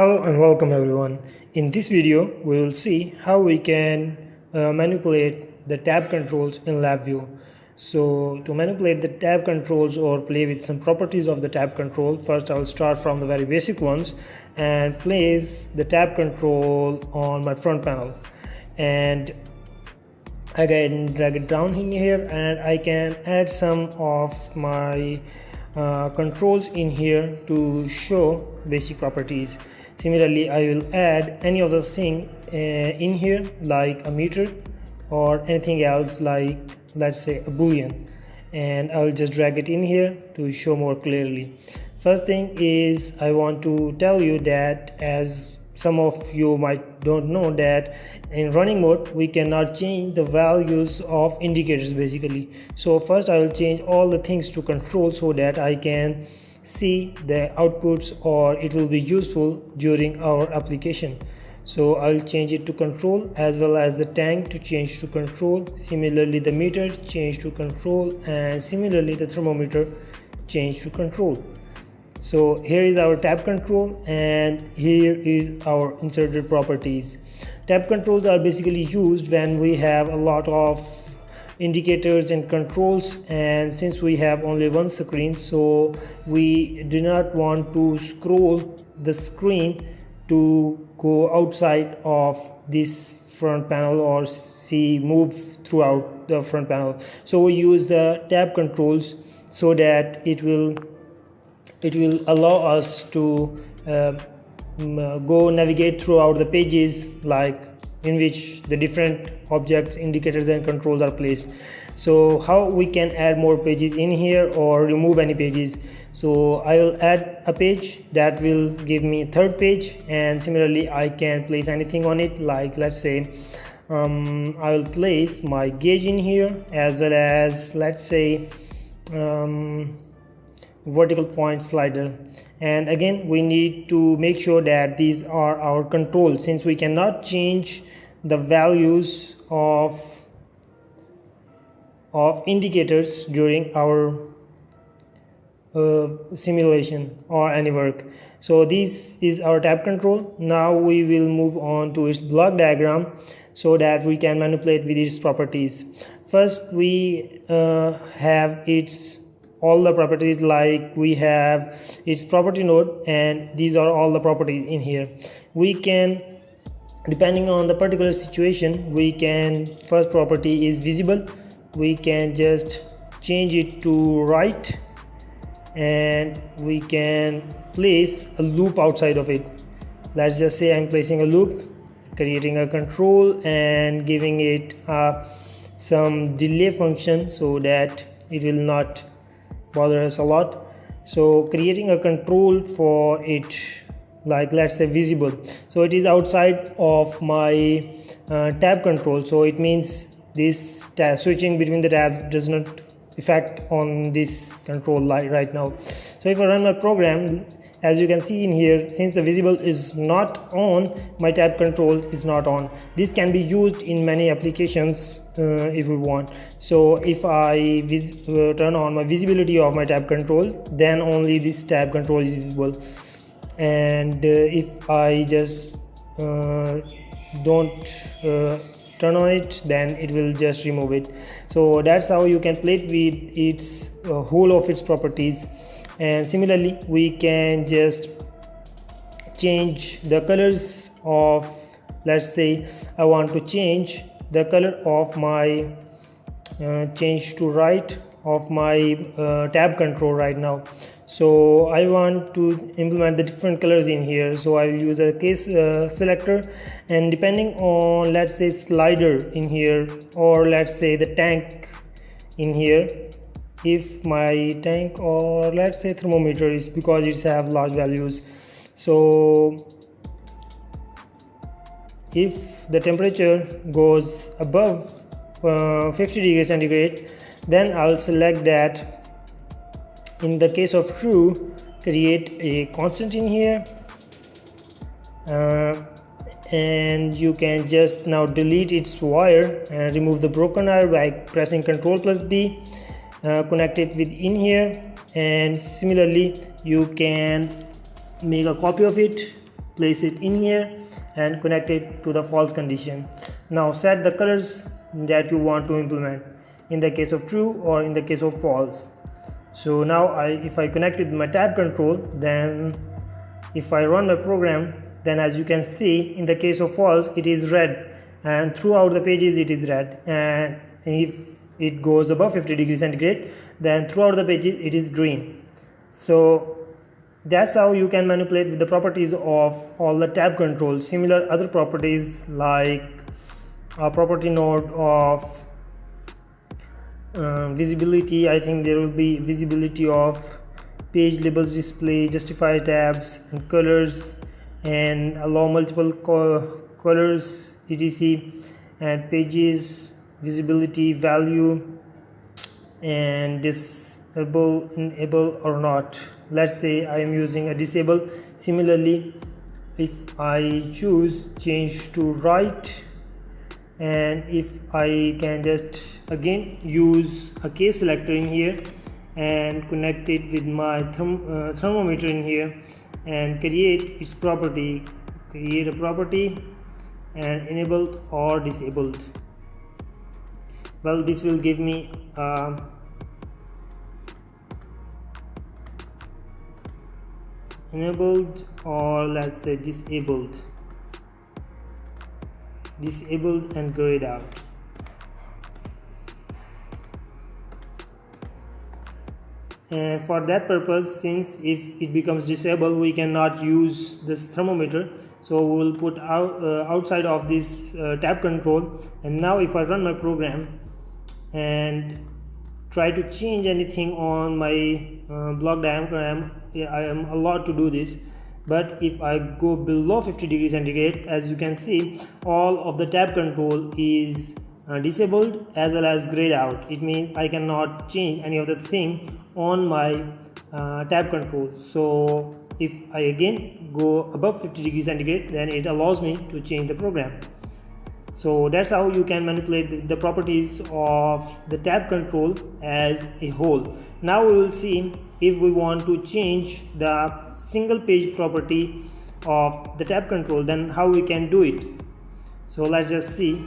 Hello and welcome everyone. In this video, we will see how we can manipulate the tab controls in LabVIEW. So to manipulate the tab controls or play with some properties of the tab control, first I will start from the very basic ones and place the tab control on my front panel. And I can drag it down in here and I can add some of my controls in here to show basic properties. Similarly, I will add any other thing in here like a meter or anything else like, let's say, a boolean, and I will just drag it in here to show more clearly. First thing is I want to tell you that, as some of you might don't know, that in running mode we cannot change the values of indicators basically. So first I will change all the things to control so that I can see the outputs or it will be useful during our application. So I'll change it to control, as well as the tank to change to control, similarly the meter change to control, and similarly the thermometer change to control. So here is our tab control and here is our inserted properties. Tab controls are basically used when we have a lot of indicators and controls, and since we have only one screen, so we do not want to scroll the screen to go outside of this front panel or move throughout the front panel. So we use the tab controls so that it will allow us to go navigate throughout the pages, like in which the different objects, indicators and controls are placed. So how we can add more pages in here or remove any pages? So I will add a page that will give me third page, and similarly I can place anything on it, like let's say I will place my gauge in here, as well as let's say vertical point slider. And again, we need to make sure that these are our controls, since we cannot change the values of indicators during our simulation or any work. So this is our tab control. Now we will move on to its block diagram so that we can manipulate with its properties. First we have all the properties, like we have its property node, and these are all the properties in here. We can, depending on the particular situation, we can, first property is visible, we can just change it to right, and we can place a loop outside of it. Let's just say I'm placing a loop, creating a control and giving it some delay function so that it will not bother us a lot. So creating a control for it, like let's say visible, so it is outside of my tab control, so it means this switching between the tabs does not affect on this control right now. So if I run my program, as you can see in here, since the visible is not on, my tab control is not on. This can be used in many applications if we want. So if I turn on my visibility of my tab control, then only this tab control is visible, and if I just don't turn on it, then it will just remove it. So that's how you can play with its whole of its properties. And similarly, we can just change the colors of, let's say I want to change the color of my change to right of my tab control right now. So I want to implement the different colors in here, so I will use a case selector, and depending on, let's say, slider in here, or let's say the tank in here, if my tank or let's say thermometer is, because it's have large values, so if the temperature goes above 50 degrees centigrade, then I'll select that. In the case of true, create a constant in here, and you can just now delete its wire and remove the broken wire by pressing Ctrl plus B. Connect it with in here, and similarly you can make a copy of it place it in here and connect it to the false condition. Now set the colors that you want to implement in the case of true or in the case of false. So now if I connect with my tab control, then if I run my program, then as you can see, in the case of false it is red, and throughout the pages it is red, and if it goes above 50 degrees centigrade, then throughout the pages it is green. So that's how you can manipulate with the properties of all the tab controls. Similar other properties like a property node of visibility. I think there will be visibility of page labels, display, justify tabs and colors, and allow multiple colors etc, and pages visibility value, and disable, enable or not. Let's say I am using a disable. Similarly, if I choose change to right, and if I can just again use a case selector in here and connect it with my thermometer in here and create its property, create a property and enabled or disabled. Well, this will give me enabled, or let's say disabled and grayed out. And for that purpose, since if it becomes disabled we cannot use this thermometer, so we will put outside of this tab control. And now if I run my program and try to change anything on my block diagram, I am allowed to do this. But if I go below 50 degrees centigrade, as you can see, all of the tab control is disabled as well as grayed out. It means I cannot change any of the thing on my tab control. So if I again go above 50 degrees centigrade, then it allows me to change the program. So that's how you can manipulate the properties of the tab control as a whole. Now we will see if we want to change the single page property of the tab control, then how we can do it. So let's just see.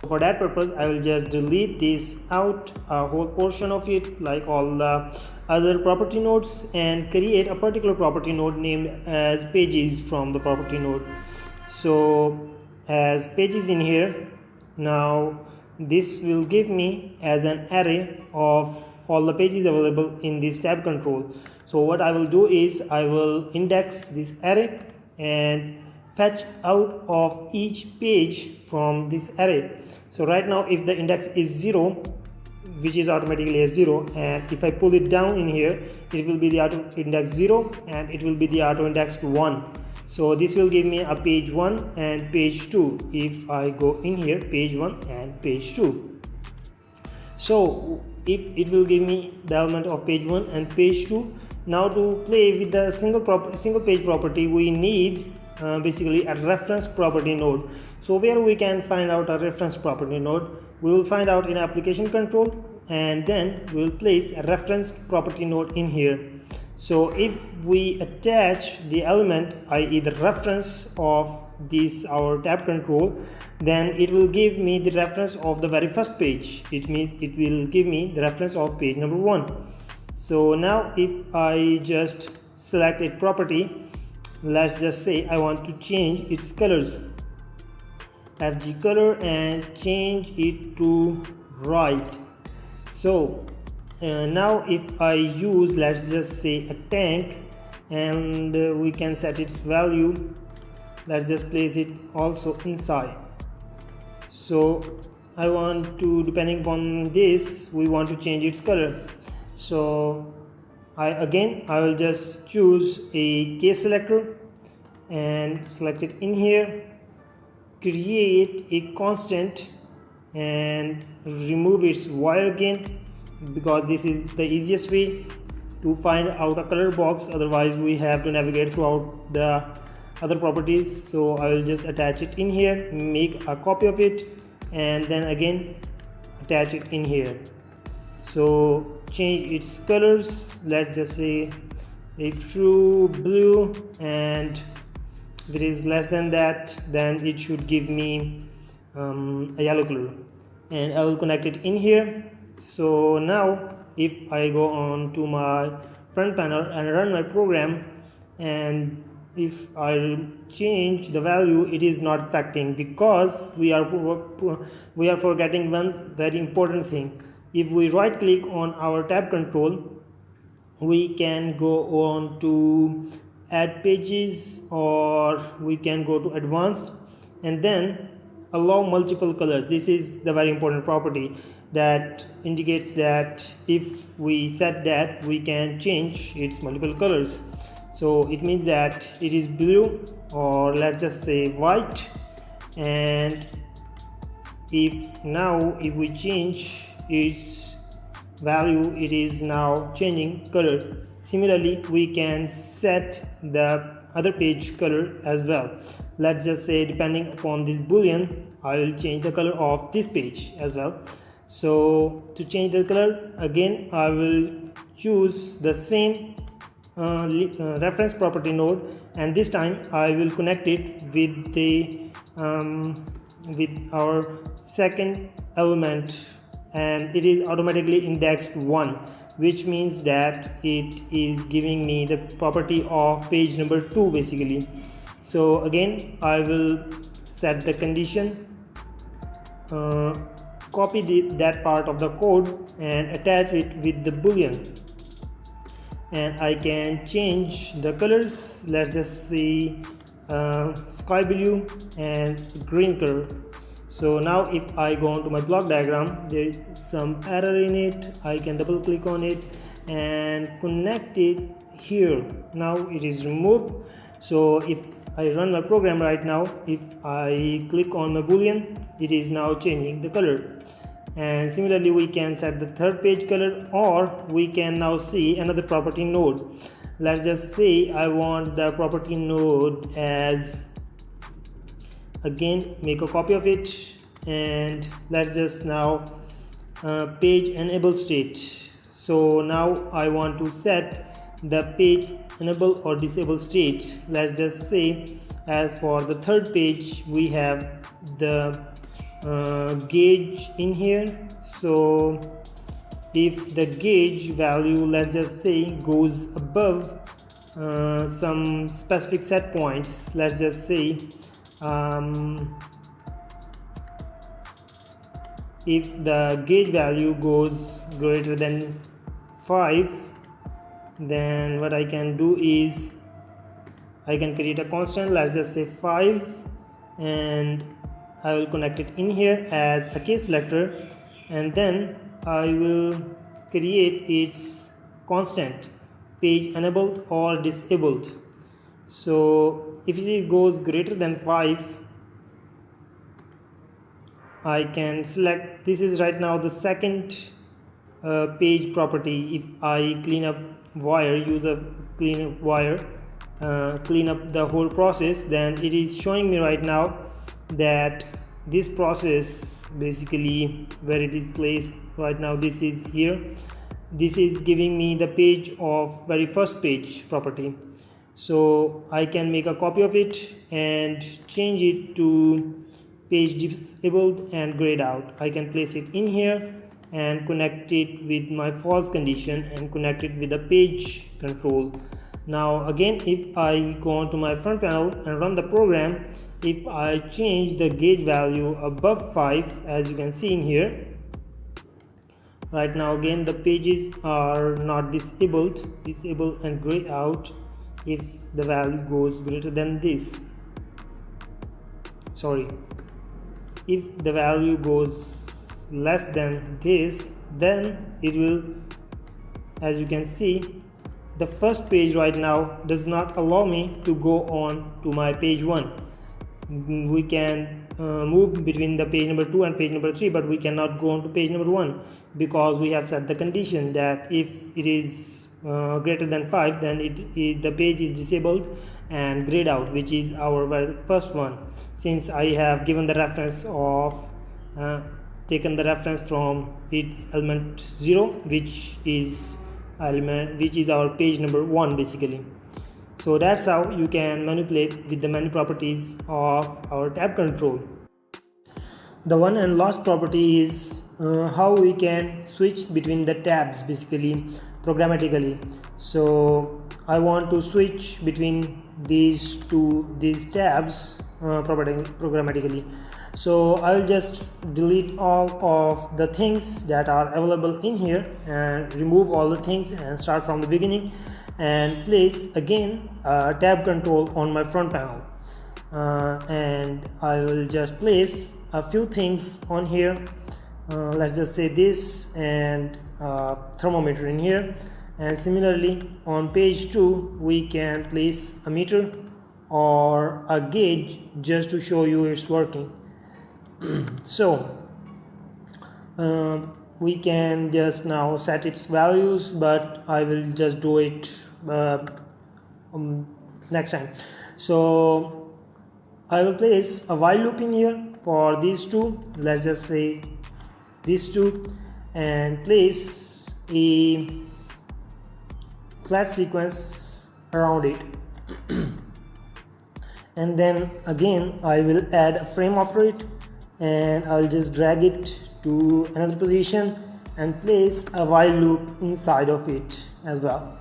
For that purpose, I will just delete this out, a whole portion of it, like all the other property nodes, and create a particular property node named as pages from the property node. So as pages in here, now this will give me as an array of all the pages available in this tab control. So what I will do is I will index this array and fetch out of each page from this array. So right now if the index is 0, which is automatically a 0, and if I pull it down in here, it will be the auto index 0 and it will be the auto indexed 1. So this will give me a page 1 and page 2. If I go in here, page 1 and page 2. So if it will give me the element of page 1 and page 2. Now to play with the single page property, we need basically a reference property node. So where we can find out a reference property node, we will find out in application control, and then we will place a reference property node in here. So if we attach the element, i.e. the reference of this our tab control, then it will give me the reference of the very first page. It means it will give me the reference of page number 1. So now if I just select a property, let's just say I want to change its colors, FG color, and change it to right. So now if I use, let's just say, a tank, and we can set its value, let's just place it also inside. So I want to, depending upon this, we want to change its color. So I will just choose a case selector and select it in here, create a constant and remove its wire again, because this is the easiest way to find out a color box, otherwise we have to navigate throughout the other properties. So I will just attach it in here, make a copy of it, and then again attach it in here. So change its colors, let's just say If true, blue, and if it is less than that, then it should give me a yellow color, and I will connect it in here. So now if I go on to my front panel and run my program, and if I change the value, it is not affecting, because we are forgetting one very important thing. If we right click on our tab control, we can go on to add pages, or we can go to advanced and then allow multiple colors. This is the very important property that indicates that if we set that, we can change its multiple colors. So it means that it is blue, or let's just say white, and if we change its value, it is now changing color. Similarly, we can set the other page color as well. Let's just say, depending upon this boolean, I will change the color of this page as well. So to change the color, again I will choose the same reference property node, and this time I will connect it with the with our second element, and it is automatically indexed 1, which means that it is giving me the property of page number 2 basically. So again I will set the condition, copy that part of the code and attach it with the boolean, and I can change the colors. Let's just see sky blue and green color. So now if I go on to my block diagram, there is some error in it. I can double click on it and connect it here. Now it is removed. So if I run my program right now, if I click on my boolean, it is now changing the color. And similarly, we can set the third page color, or we can now see another property node. Let's just say I want the property node as, again make a copy of it, and let's just now page enable state. So now I want to set the page enable or disable state. Let's just say, as for the third page, we have the gauge in here. So if the gauge value, let's just say, goes above some specific set points, let's just say if the gauge value goes greater than 5, then what I can do is I can create a constant, let's just say 5, and I will connect it in here as a case selector, and then I will create its constant, page enabled or disabled. So if it goes greater than 5, I can select, this is right now the second page property. If I clean up wire, use a clean up wire, clean up the whole process, then it is showing me right now that this process, basically where it is placed right now, this is here, this is giving me the page of very first page property. So I can make a copy of it and change it to page disabled and grayed out. I can place it in here and connect it with my false condition and connect it with the page control. Now again, if I go on to my front panel and run the program, if I change the gauge value above 5, as you can see in here, right now again the pages are not disabled and gray out. If the value goes greater than this, if the value goes less than this, then it will, as you can see, the first page right now does not allow me to go on to my page 1. We can move between the page number 2 and page number 3, but we cannot go on to page number 1 because we have set the condition that if it is greater than 5, then the page is disabled and grayed out, which is our very first one. Since I have given the reference of taken the reference from its element 0, which is element, which is our page number 1 basically. So that's how you can manipulate with the menu properties of our tab control. The one and last property is how we can switch between the tabs basically programmatically. So I want to switch between these tabs programmatically. So I'll just delete all of the things that are available in here and remove all the things and start from the beginning and place again tab control on my front panel. And I will just place a few things on here. Let's just say this and thermometer in here, and similarly on page 2 we can place a meter or a gauge just to show you it's working. So we can just now set its values, but I will just do it next time. So I will place a while loop in here for these two. Let's just say these two, and place a flat sequence around it. And then again I will add a frame after it, and I'll just drag it to another position and place a while loop inside of it as well.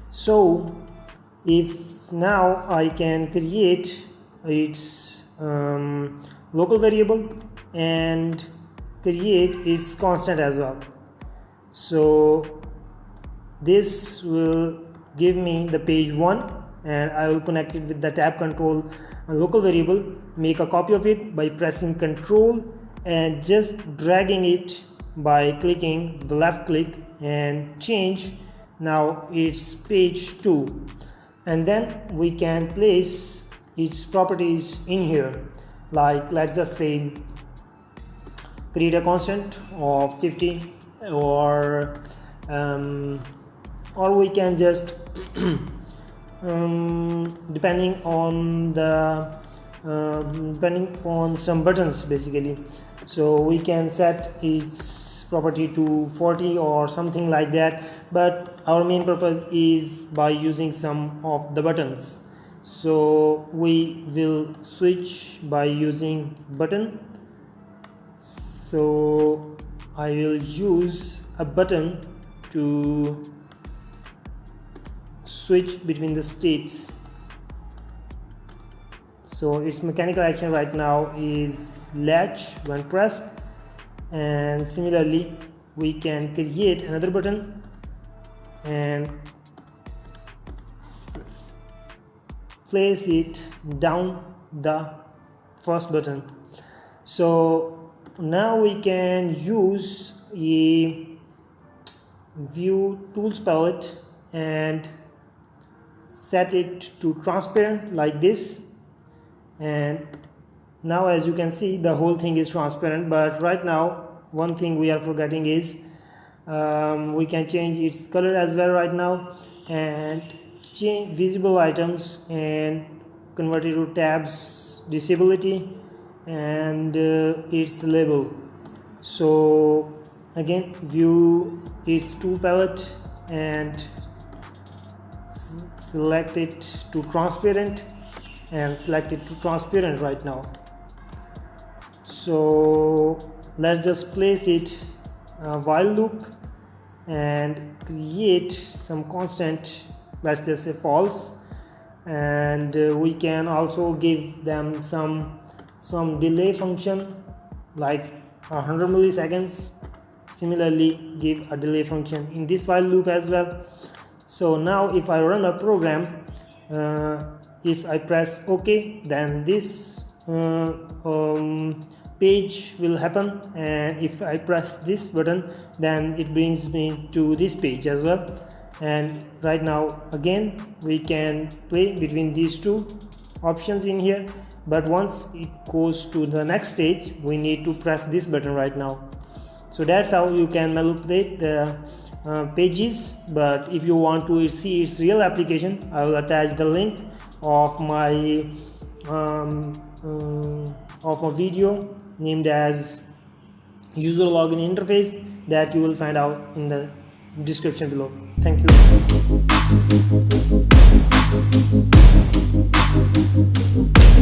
So if now I can create its local variable and create its constant as well. So this will give me the page 1, and I will connect it with the tab control local variable, make a copy of it by pressing Ctrl and just dragging it by clicking the left click and change. Now it's page 2, and then we can place its properties in here, like let's just say create a constant of 50, or we can just depending on some buttons basically. So we can set its property to 40 or something like that, but our main purpose is by using some of the buttons. So we will switch by using button. So I will use a button to switch between the states. So its mechanical action right now is latch when pressed, and similarly we can create another button and place it down the first button. So now we can use a view tools palette and set it to transparent like this, and now as you can see the whole thing is transparent. But right now one thing we are forgetting is we can change its color as well right now, and change visible items and convert it to tabs disability and its label. So again view its tool palette and select it to transparent, and select it to transparent right now. So let's just place it while loop and create some constant, let's just say false, and we can also give them some delay function like 100 milliseconds. Similarly give a delay function in this while loop as well. So now if I run a program, if I press OK, then this page will happen, and if I press this button then it brings me to this page as well. And right now again we can play between these two options in here, but once it goes to the next stage we need to press this button right now. So that's how you can manipulate the pages. But if you want to see its real application, I will attach the link of my video named as user login interface that you will find out in the description below. Thank you.